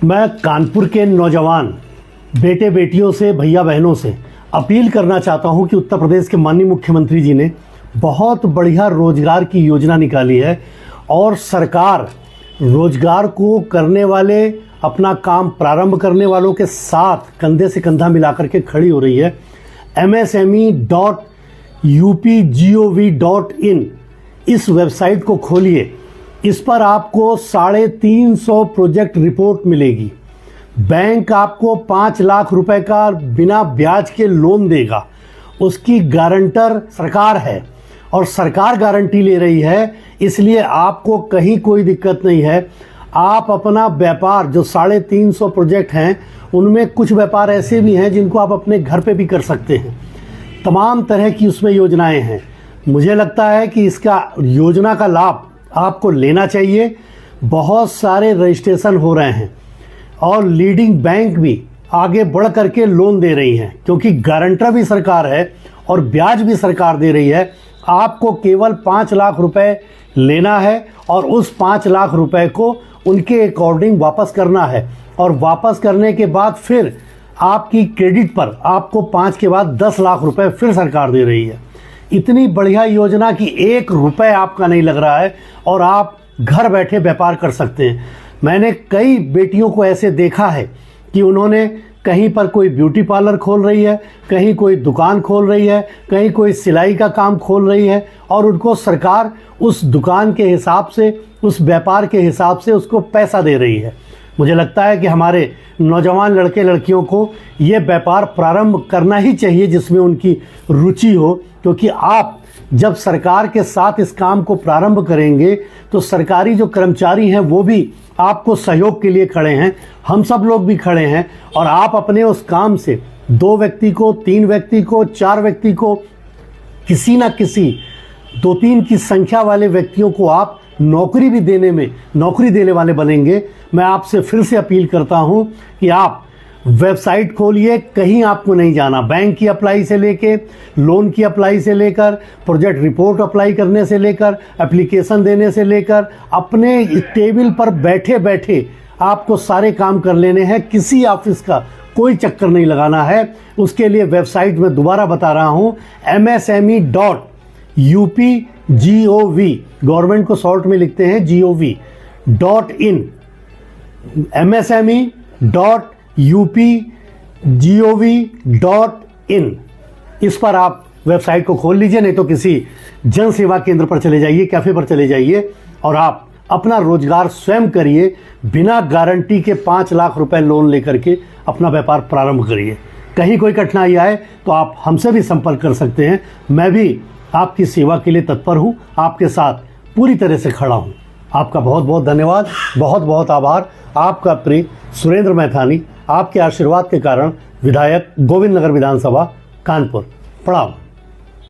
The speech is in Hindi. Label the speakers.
Speaker 1: मैं कानपुर के नौजवान बेटे बेटियों से, भैया बहनों से अपील करना चाहता हूं कि उत्तर प्रदेश के माननीय मुख्यमंत्री जी ने बहुत बढ़िया रोजगार की योजना निकाली है और सरकार रोजगार को करने वाले, अपना काम प्रारंभ करने वालों के साथ कंधे से कंधा मिलाकर के खड़ी हो रही है। msme.upgov.in इस वेबसाइट को खोलिए। इस पर आपको 350 प्रोजेक्ट रिपोर्ट मिलेगी। बैंक आपको 5 लाख रुपए का बिना ब्याज के लोन देगा। उसकी गारंटर सरकार है और सरकार गारंटी ले रही है, इसलिए आपको कहीं कोई दिक्कत नहीं है। आप अपना व्यापार, जो 350 प्रोजेक्ट हैं, उनमें कुछ व्यापार ऐसे भी हैं जिनको आप अपने घर पे भी कर सकते हैं। तमाम तरह की उसमें योजनाएं हैं। मुझे लगता है कि इसका योजना का लाभ आपको लेना चाहिए। बहुत सारे रजिस्ट्रेशन हो रहे हैं और लीडिंग बैंक भी आगे बढ़ करके लोन दे रही हैं, क्योंकि गारंटर भी सरकार है और ब्याज भी सरकार दे रही है। आपको केवल 5 लाख रुपए लेना है और उस 5 लाख रुपए को उनके अकॉर्डिंग वापस करना है, और वापस करने के बाद फिर आपकी क्रेडिट पर आपको 5 के बाद 10 लाख रुपए फिर सरकार दे रही है। इतनी बढ़िया योजना कि 1 रुपए आपका नहीं लग रहा है और आप घर बैठे व्यापार कर सकते हैं। मैंने कई बेटियों को ऐसे देखा है कि उन्होंने कहीं पर कोई ब्यूटी पार्लर खोल रही है, कहीं कोई दुकान खोल रही है, कहीं कोई सिलाई का काम खोल रही है, और उनको सरकार उस दुकान के हिसाब से, उस व्यापार के हिसाब से उसको पैसा दे रही है। मुझे लगता है कि हमारे नौजवान लड़के लड़कियों को ये व्यापार प्रारंभ करना ही चाहिए जिसमें उनकी रुचि हो, क्योंकि आप जब सरकार के साथ इस काम को प्रारंभ करेंगे तो सरकारी जो कर्मचारी हैं वो भी आपको सहयोग के लिए खड़े हैं, हम सब लोग भी खड़े हैं, और आप अपने उस काम से 2 व्यक्ति को, 3 व्यक्ति को, 4 व्यक्ति को, किसी ना किसी 2-3 की संख्या वाले व्यक्तियों को आप नौकरी भी देने में नौकरी देने वाले बनेंगे। मैं आपसे फिर से अपील करता हूं कि आप वेबसाइट खोलिए, कहीं आपको नहीं जाना। बैंक की अप्लाई से लेके, लोन की अप्लाई से लेकर, प्रोजेक्ट रिपोर्ट अप्लाई करने से लेकर, एप्लीकेशन देने से लेकर, अपने टेबल पर बैठे बैठे आपको सारे काम कर लेने हैं। किसी ऑफिस का कोई चक्कर नहीं लगाना है। उसके लिए वेबसाइट में दोबारा बता रहा हूँ, msme.upgov, गवर्नमेंट को शॉर्ट में लिखते हैं gov.in, msme.upgov.in। इस पर आप वेबसाइट को खोल लीजिए, नहीं तो किसी जन सेवा केंद्र पर चले जाइए, कैफ़े पर चले जाइए, और आप अपना रोजगार स्वयं करिए। बिना गारंटी के 5 लाख रुपए लोन लेकर के अपना व्यापार प्रारंभ करिए। कहीं कोई कठिनाई आए तो आप हमसे भी संपर्क कर सकते हैं। मैं भी आपकी सेवा के लिए तत्पर हूँ, आपके साथ पूरी तरह से खड़ा हूँ। आपका बहुत बहुत धन्यवाद, बहुत बहुत आभार। आपका प्रिय सुरेंद्र मैथानी, आपके आशीर्वाद के कारण विधायक, गोविंद नगर विधानसभा, कानपुर। प्रणाम।